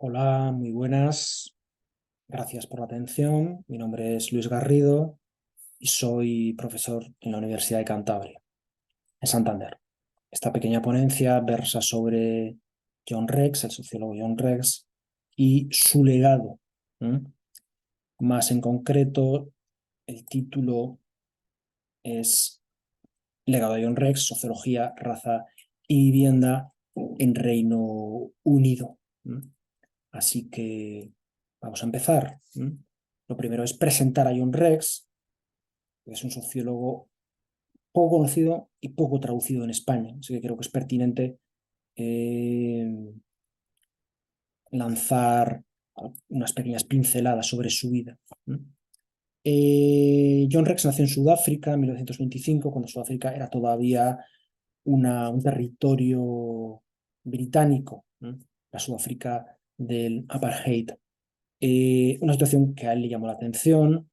Hola, muy buenas. Gracias por la atención. Mi nombre es Luis Garrido y soy profesor en la Universidad de Cantabria, en Santander. Esta pequeña ponencia versa sobre John Rex, el sociólogo John Rex, y su legado. ¿m? Más en concreto, el título es Legado de John Rex, Sociología, Raza y Vivienda en Reino Unido. ¿m? Así que vamos a empezar. Lo primero es presentar a John Rex, que es un sociólogo poco conocido y poco traducido en España. Así que creo que es pertinente eh, lanzar unas pequeñas pinceladas sobre su vida. John Rex nació en Sudáfrica en 1925, cuando Sudáfrica era todavía un territorio británico, la Sudáfrica del apartheid. Una situación que a él le llamó la atención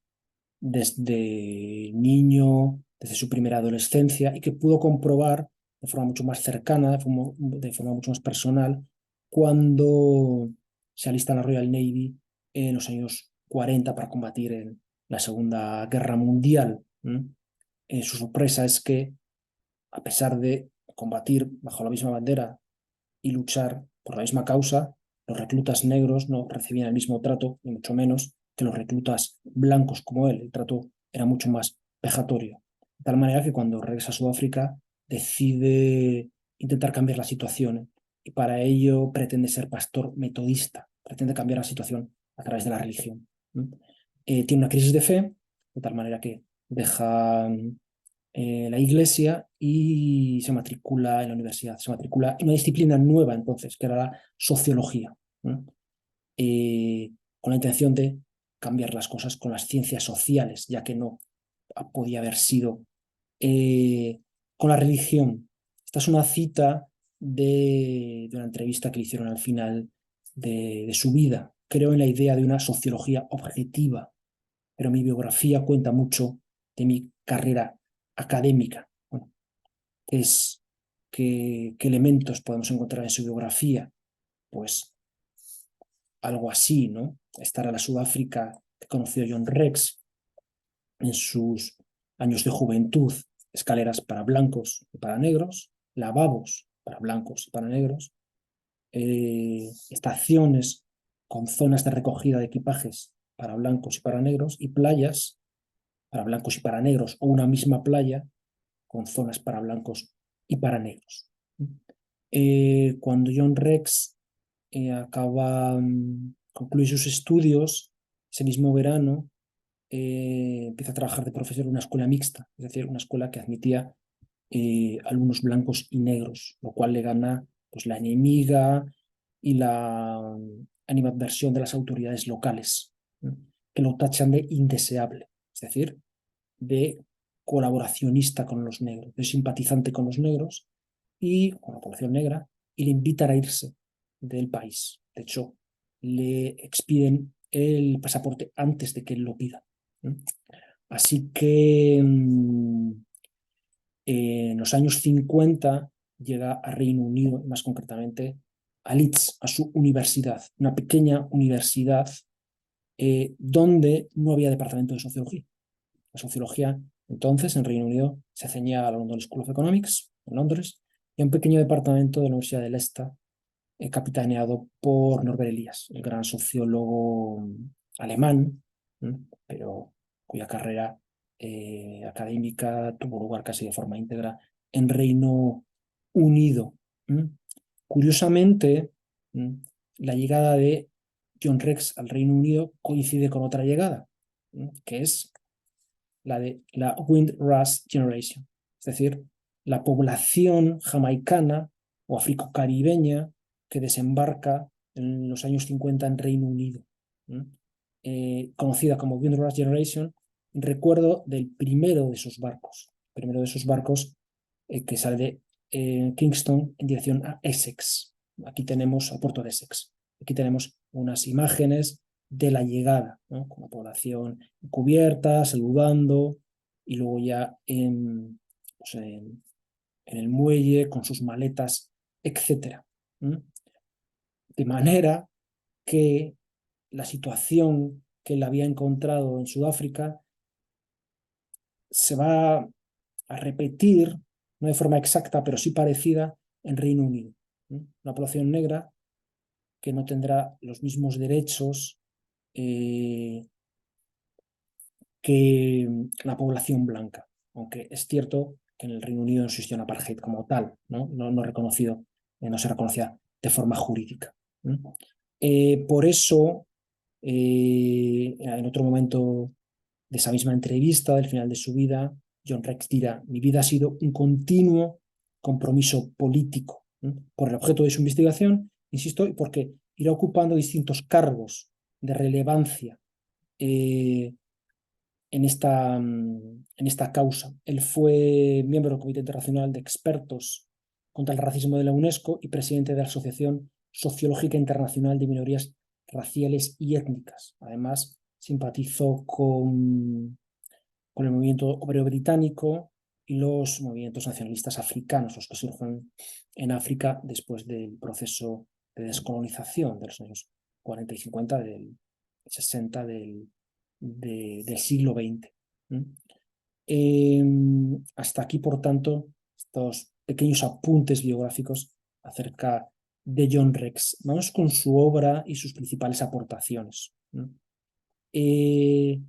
desde niño, desde su primera adolescencia, y que pudo comprobar de forma mucho más cercana, de forma mucho más personal, cuando se alista en la Royal Navy en los años 40 para combatir en la Segunda Guerra Mundial. Su sorpresa es que, a pesar de combatir bajo la misma bandera y luchar por la misma causa, los reclutas negros no recibían el mismo trato, ni mucho menos que los reclutas blancos como él. El trato era mucho más vejatorio. De tal manera que cuando regresa a Sudáfrica decide intentar cambiar la situación y para ello pretende ser pastor metodista, pretende cambiar la situación a través de la religión. Tiene una crisis de fe, de tal manera que deja la iglesia y se matricula en la universidad, se matricula en una disciplina nueva entonces, que era la sociología, ¿no? Con la intención de cambiar las cosas con las ciencias sociales, ya que no podía haber sido con la religión. Esta es una cita de una entrevista que le hicieron al final de su vida. Creo en la idea de una sociología objetiva, pero mi biografía cuenta mucho de mi carrera académica. Bueno, es qué elementos podemos encontrar en su biografía, pues algo así, ¿no? Estar a la Sudáfrica que conoció John Rex en sus años de juventud, escaleras para blancos y para negros, lavabos para blancos y para negros, estaciones con zonas de recogida de equipajes para blancos y para negros y playas para blancos y para negros o una misma playa con zonas para blancos y para negros. Cuando John Rex concluye sus estudios, ese mismo verano empieza a trabajar de profesor en una escuela mixta, es decir, una escuela que admitía alumnos blancos y negros, lo cual le gana pues, la enemiga y la animadversión de las autoridades locales, ¿no? Que lo tachan de indeseable, es decir, de colaboracionista con los negros, de simpatizante con los negros y con la población negra, y le invitan a irse del país. De hecho, le expiden el pasaporte antes de que él lo pida. Así que en los años 50 llega a Reino Unido, más concretamente a Leeds, a su universidad, una pequeña universidad donde no había departamento de sociología. La sociología, entonces, en Reino Unido, se ceñía a la London School of Economics, en Londres, y a un pequeño departamento de la Universidad de Leicester, capitaneado por Norbert Elias, el gran sociólogo alemán, pero cuya carrera académica tuvo lugar casi de forma íntegra en Reino Unido. Curiosamente, ¿m? La llegada de John Rex al Reino Unido coincide con otra llegada, que es la de la Windrush Generation, es decir, la población jamaicana o africocaribeña que desembarca en los años 50 en Reino Unido, conocida como Windrush Generation, recuerdo del primero de esos barcos, que sale de Kingston en dirección a Essex. Aquí tenemos al puerto de Essex. Aquí tenemos unas imágenes de la llegada, ¿no? Con la población cubierta, saludando, y luego ya pues en el muelle con sus maletas, etcétera. De manera que la situación que él había encontrado en Sudáfrica se va a repetir, no de forma exacta, pero sí parecida, en Reino Unido. Una población negra que no tendrá los mismos derechos que la población blanca, aunque es cierto que en el Reino Unido no existió un apartheid como tal, no reconocido, no se reconocía de forma jurídica. Por eso, en otro momento de esa misma entrevista, del final de su vida, John Rex dirá: mi vida ha sido un continuo compromiso político, por el objeto de su investigación, insisto, y porque irá ocupando distintos cargos de relevancia en esta causa. Él fue miembro del Comité Internacional de Expertos contra el Racismo de la UNESCO y presidente de la Asociación Sociológica Internacional de Minorías Raciales y Étnicas. Además, simpatizó con el movimiento obrero británico y los movimientos nacionalistas africanos, los que surgen en África después del proceso de descolonización de los años 40 y 50, del 60 del siglo XX. Hasta aquí, por tanto, estos pequeños apuntes biográficos acerca de John Rex. Vamos con su obra y sus principales aportaciones. El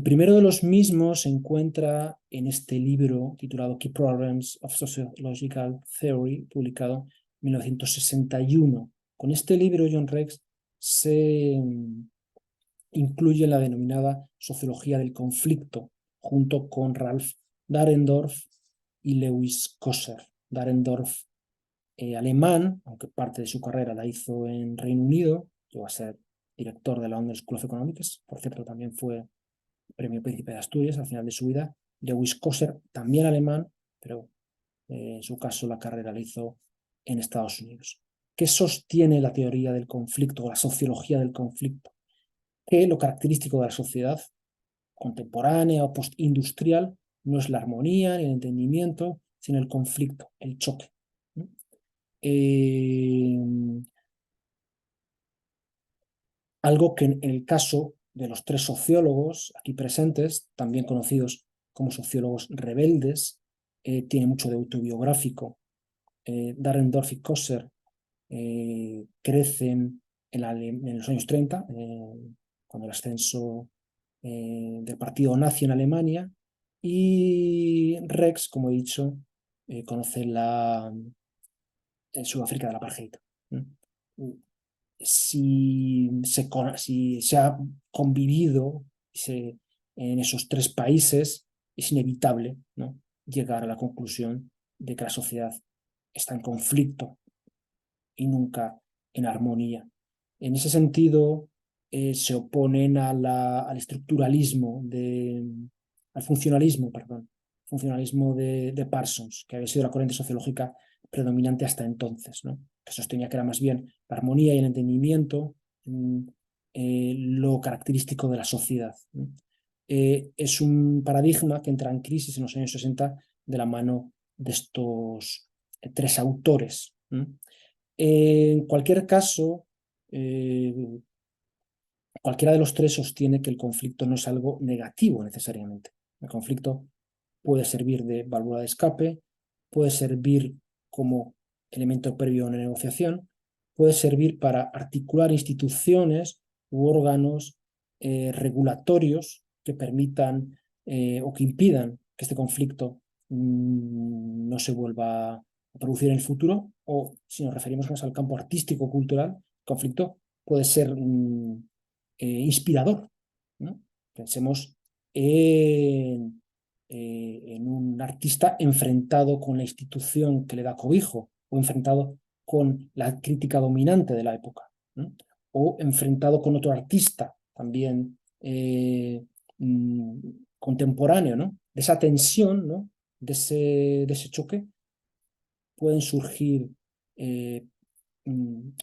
primero de los mismos se encuentra en este libro titulado Key Problems of Sociological Theory, publicado en 1961. Con este libro, John Rex se incluye la denominada sociología del conflicto, junto con Ralph Dahrendorf y Lewis Coser. Dahrendorf, alemán, aunque parte de su carrera la hizo en Reino Unido, llegó a ser director de la London School of Economics, por cierto, también fue Premio Príncipe de Asturias al final de su vida. Lewis Coser, también alemán, pero en su caso la carrera la hizo en Estados Unidos. ¿Qué sostiene la teoría del conflicto, la sociología del conflicto? Que lo característico de la sociedad contemporánea o postindustrial no es la armonía ni el entendimiento, sino el conflicto, el choque. Algo que en el caso de los tres sociólogos aquí presentes, también conocidos como sociólogos rebeldes, tiene mucho de autobiográfico. Dahrendorf y Coser crecen en los años 30, cuando el ascenso del partido nazi en Alemania, y Rex, como he dicho, conoce Sudáfrica del apartheid. Si se ha convivido en esos tres países, es inevitable, ¿no?, llegar a la conclusión de que la sociedad está en conflicto y nunca en armonía. En ese sentido, se oponen al estructuralismo, al funcionalismo de Parsons, que había sido la corriente sociológica predominante hasta entonces, ¿no?, que sostenía que era más bien la armonía y el entendimiento lo característico de la sociedad. Es un paradigma que entra en crisis en los años 60 de la mano de estos tres autores. En cualquier caso, cualquiera de los tres sostiene que el conflicto no es algo negativo necesariamente. El conflicto puede servir de válvula de escape, puede servir como elemento previo a una negociación, puede servir para articular instituciones u órganos regulatorios que permitan o que impidan que este conflicto no se vuelva a producir en el futuro, o si nos referimos más al campo artístico-cultural, el conflicto puede ser inspirador, ¿no? Pensemos en un artista enfrentado con la institución que le da cobijo, o enfrentado con la crítica dominante de la época, ¿no?, o enfrentado con otro artista también contemporáneo, ¿no? De esa tensión, ¿no?, de ese choque, pueden surgir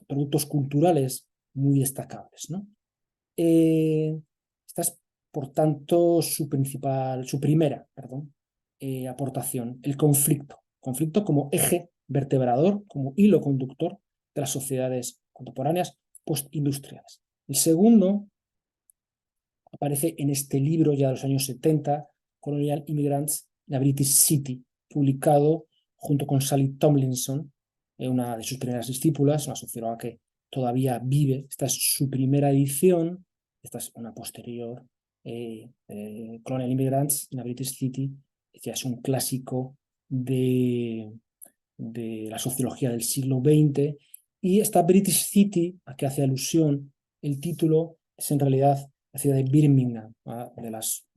productos culturales muy destacables, ¿no? Esta es, por tanto, su primera, aportación, el conflicto. Conflicto como eje vertebrador, como hilo conductor de las sociedades contemporáneas, postindustriales. El segundo aparece en este libro ya de los años 70, Colonial Immigrants in a British City, publicado junto con Sally Tomlinson, una de sus primeras discípulas, una socióloga que todavía vive. Esta es su primera edición, esta es una posterior. Colonial Immigrants in a British City ya es un clásico de la sociología del siglo XX, y esta British City, a que hace alusión el título, es en realidad la ciudad de Birmingham, de las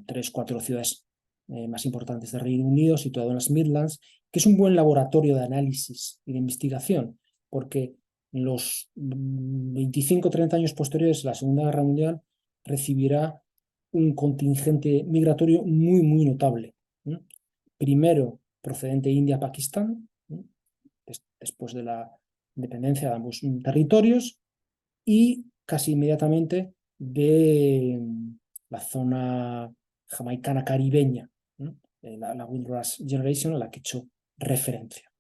3 o 4 ciudades más importantes del Reino Unido, situado en las Midlands, que es un buen laboratorio de análisis y de investigación, porque en los 25 o 30 años posteriores a la Segunda Guerra Mundial recibirá un contingente migratorio muy, muy notable. Primero, procedente de India-Pakistán, después de la independencia de ambos territorios, y casi inmediatamente de la zona jamaicana caribeña, la Wilderness Generation, a la que he hecho referencia.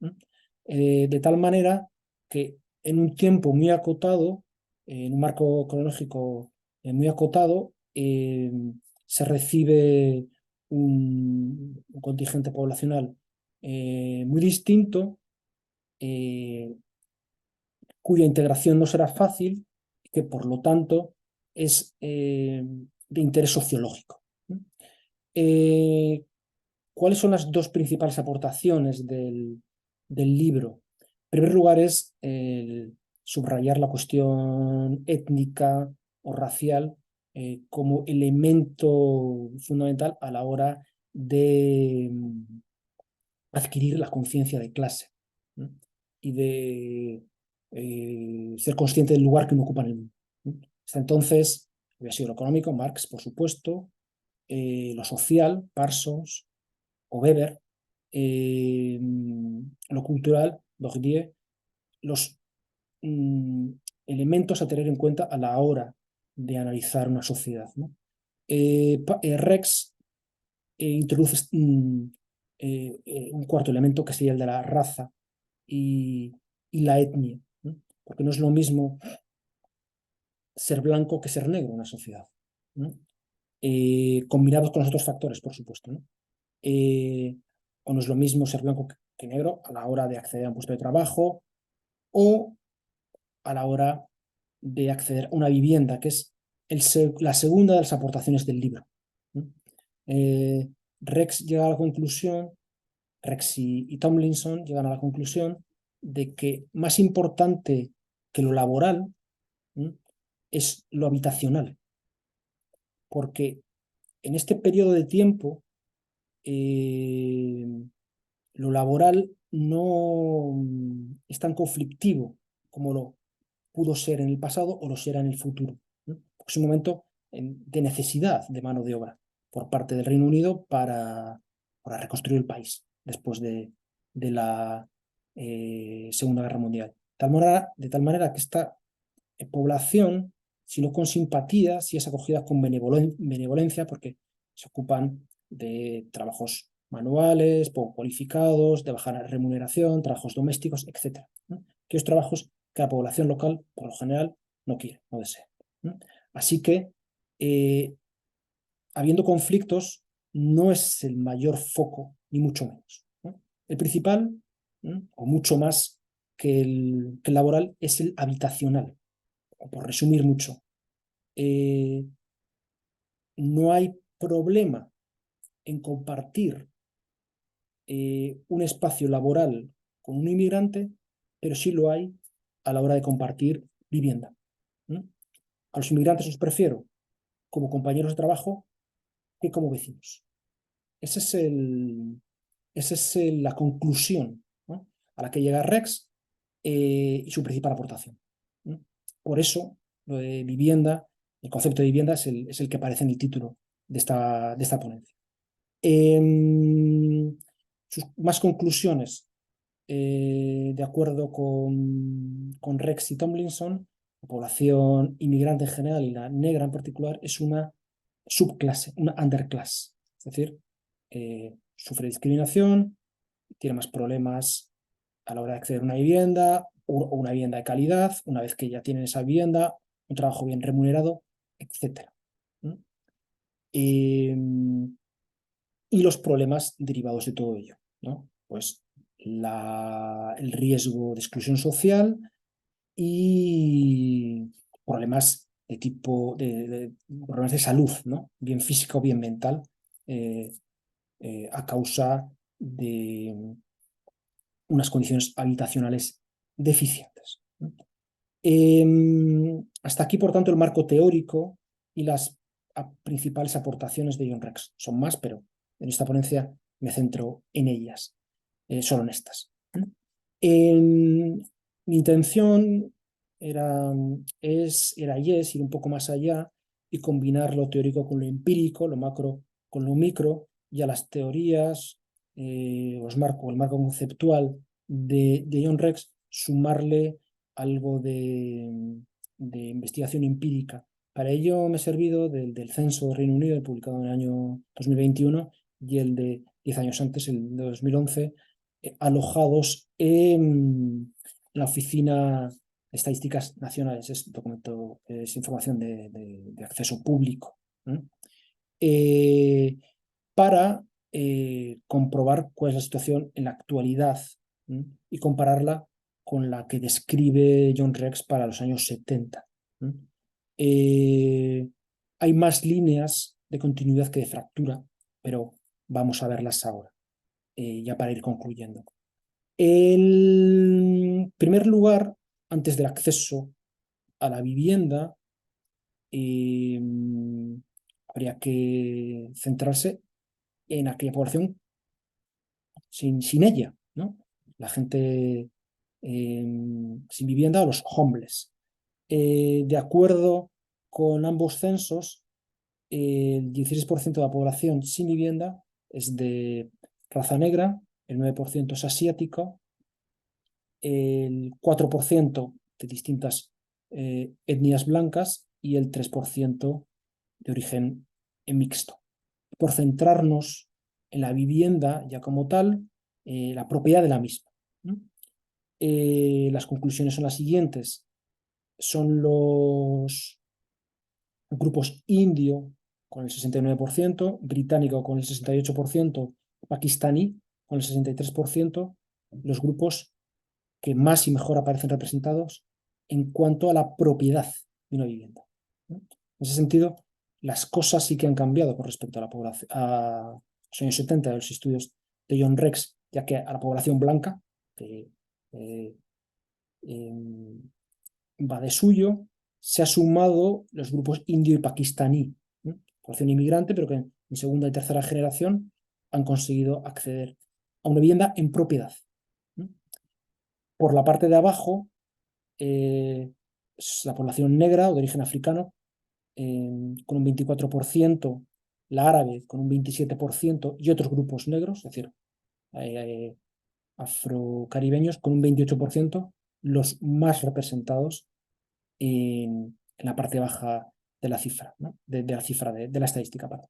De tal manera que en un tiempo muy acotado, en un marco cronológico muy acotado, se recibe un contingente poblacional muy distinto, cuya integración no será fácil y que por lo tanto es de interés sociológico. ¿Cuáles son las dos principales aportaciones del libro? En primer lugar es subrayar la cuestión étnica o racial como elemento fundamental a la hora de adquirir la conciencia de clase, ¿no? Y de ser consciente del lugar que uno ocupa en el mundo, ¿no? Hasta entonces había sido lo económico, Marx, por supuesto, lo social, Parsons o Weber, lo cultural, Bourdieu, los elementos a tener en cuenta a la hora de analizar una sociedad, ¿no? Rex introduce un cuarto elemento, que sería el de la raza y la etnia, ¿no? Porque no es lo mismo ser blanco que ser negro en una sociedad, ¿no? Combinados con los otros factores, por supuesto, ¿no? O no es lo mismo ser blanco que negro a la hora de acceder a un puesto de trabajo o a la hora de acceder a una vivienda, que es la segunda de las aportaciones del libro, ¿no? Rex llega a la conclusión, Rex y Tomlinson llegan a la conclusión de que más importante que lo laboral, ¿no?, es lo habitacional, porque en este periodo de tiempo lo laboral no es tan conflictivo como lo pudo ser en el pasado o lo será en el futuro, ¿no? Es un momento de necesidad de mano de obra por parte del Reino Unido para reconstruir el país después de la Segunda Guerra Mundial. De tal manera que esta población, si no con simpatía, si es acogida con benevolencia, porque se ocupan de trabajos manuales, poco cualificados, de baja remuneración, trabajos domésticos, etc., ¿no? Aquellos trabajos que la población local, por lo general, no quiere, no desea, ¿no? Así que, habiendo conflictos, no es el mayor foco, ni mucho menos, ¿no? El principal, ¿no?, o mucho más que el laboral, es el habitacional. O por resumir mucho, no hay problema en compartir un espacio laboral con un inmigrante, pero sí lo hay a la hora de compartir vivienda, ¿no? A los inmigrantes los prefiero como compañeros de trabajo que como vecinos. Esa es la conclusión, ¿no?, a la que llega Rex y su principal aportación, ¿no? Por eso, lo de vivienda, el concepto de vivienda es el que aparece en el título de esta ponencia. Sus más conclusiones, de acuerdo con Rex y Tomlinson, la población inmigrante en general y la negra en particular es una subclase, una underclass. Es decir, sufre discriminación, tiene más problemas a la hora de acceder a una vivienda, o una vivienda de calidad, una vez que ya tienen esa vivienda, un trabajo bien remunerado, etc. Y los problemas derivados de todo ello, ¿no? Pues el riesgo de exclusión social y problemas de tipo problemas de salud, ¿no? Bien física o bien mental, eh, a causa de unas condiciones habitacionales deficientes, ¿no? Hasta aquí, por tanto, el marco teórico y las principales aportaciones de John Rex. Son más, pero en esta ponencia me centro en ellas, solo en estas. Mi intención era y es ir un poco más allá y combinar lo teórico con lo empírico, lo macro con lo micro, y a las teorías, el marco conceptual de John Rex, sumarle algo de investigación empírica. Para ello me he servido del censo del Reino Unido, publicado en el año 2021, y el de 10 años antes, el de 2011, alojados en la Oficina de Estadísticas Nacionales. Es documento, es información de acceso público, ¿eh? Eh, para comprobar cuál es la situación en la actualidad, ¿eh? Y compararla con la que describe John Rex para los años 70. ¿Eh? Hay más líneas de continuidad que de fractura, pero vamos a verlas ahora, ya para ir concluyendo. En primer lugar, antes del acceso a la vivienda, eh, habría que centrarse en aquella población sin ella, ¿no? La gente sin vivienda o los homeless. De acuerdo con ambos censos, el 16% de la población sin vivienda es de raza negra, el 9% es asiático, el 4% de distintas etnias blancas y el 3% de origen mixto. Por centrarnos en la vivienda ya como tal, la propiedad de la misma, ¿no? Las conclusiones son las siguientes. Son los grupos indio con el 69%, británico con el 68%, pakistaní con el 63%, los grupos que más y mejor aparecen representados en cuanto a la propiedad de una vivienda, ¿no? En ese sentido, las cosas sí que han cambiado con respecto a la población, a los años 70 de los estudios de John Rex, ya que a la población blanca, que eh, va de suyo, se ha sumado los grupos indio y pakistaní, ¿no? Población inmigrante, pero que en segunda y tercera generación han conseguido acceder a una vivienda en propiedad, ¿no? Por la parte de abajo, la población negra o de origen africano, con un 24%, la árabe con un 27% y otros grupos negros, es decir, afrocaribeños con un 28%, los más representados en la parte baja de la cifra, ¿no? de la cifra de la estadística. Perdón.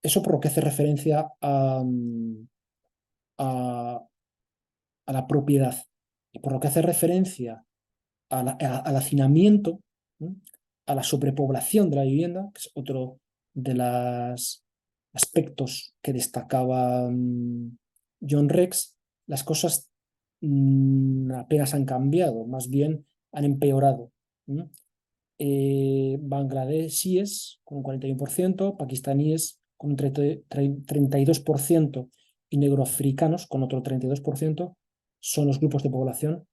Eso por lo que hace referencia a, a la propiedad y por lo que hace referencia al hacinamiento, ¿no? A la sobrepoblación de la vivienda, que es otro de los aspectos que destacaba John Rex. Las cosas apenas han cambiado, más bien han empeorado, ¿no? Bangladesíes con un 41%, pakistaníes con un 32% y negroafricanos con otro 32% son los grupos de población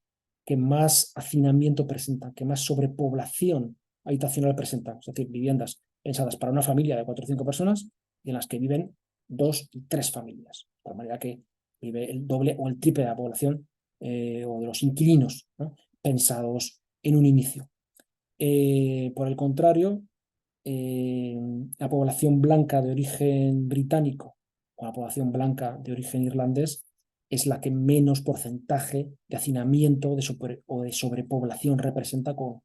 que más hacinamiento presentan, que más sobrepoblación habitacional presentan. Es decir, viviendas pensadas para una familia de 4 o 5 personas y en las que viven 2 y 3 familias. De manera que vive el doble o el triple de la población o de los inquilinos, ¿no? Pensados en un inicio. Por el contrario, la población blanca de origen británico o la población blanca de origen irlandés es la que menos porcentaje de hacinamiento o de sobrepoblación representa, con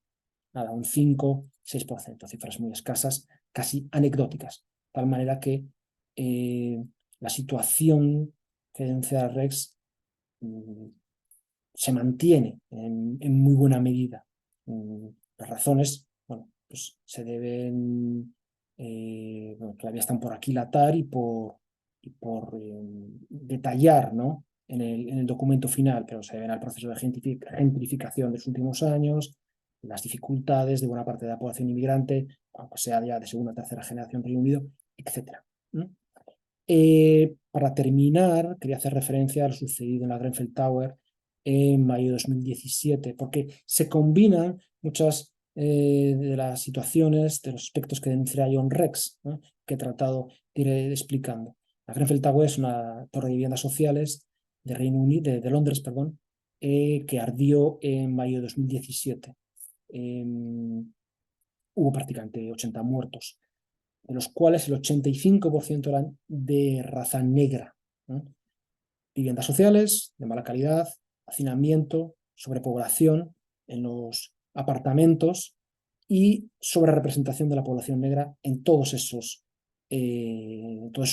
nada, un 5-6%, cifras muy escasas, casi anecdóticas. De tal manera que la situación que denuncia Rex se mantiene en muy buena medida. Las razones, bueno, pues se deben, bueno, todavía están por aquilatar y por detallar, ¿no? En el documento final, pero se deben al proceso de gentrificación de los últimos años, las dificultades de buena parte de la población inmigrante, aunque sea ya de segunda o tercera generación Reino Unido, etc. Para terminar, quería hacer referencia a lo sucedido en la Grenfell Tower en mayo de 2017, porque se combinan muchas de las situaciones, de los aspectos que denunciará John Rex, ¿no? Que he tratado de ir explicando. La Grenfell Tower es una torre de viviendas sociales de Reino Unido, de Londres, perdón, que ardió en mayo de 2017. Hubo prácticamente 80 muertos, de los cuales el 85% eran de raza negra, ¿no? Viviendas sociales de mala calidad, hacinamiento, sobrepoblación en los apartamentos y sobrerepresentación de la población negra en todos esos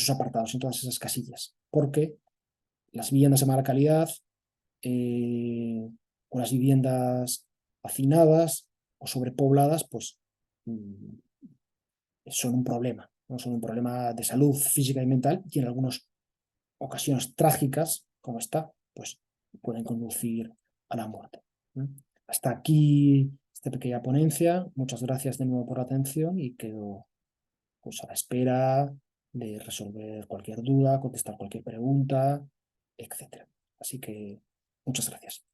apartados, en todas esas casillas. Porque las viviendas de mala calidad eh, o las viviendas hacinadas o sobrepobladas, pues son un problema, ¿no? Son un problema de salud física y mental y en algunas ocasiones trágicas, como esta, pues pueden conducir a la muerte. ¿No? Hasta aquí esta pequeña ponencia. Muchas gracias de nuevo por la atención y quedo pues, a la espera de resolver cualquier duda, contestar cualquier pregunta, etc. Así que muchas gracias.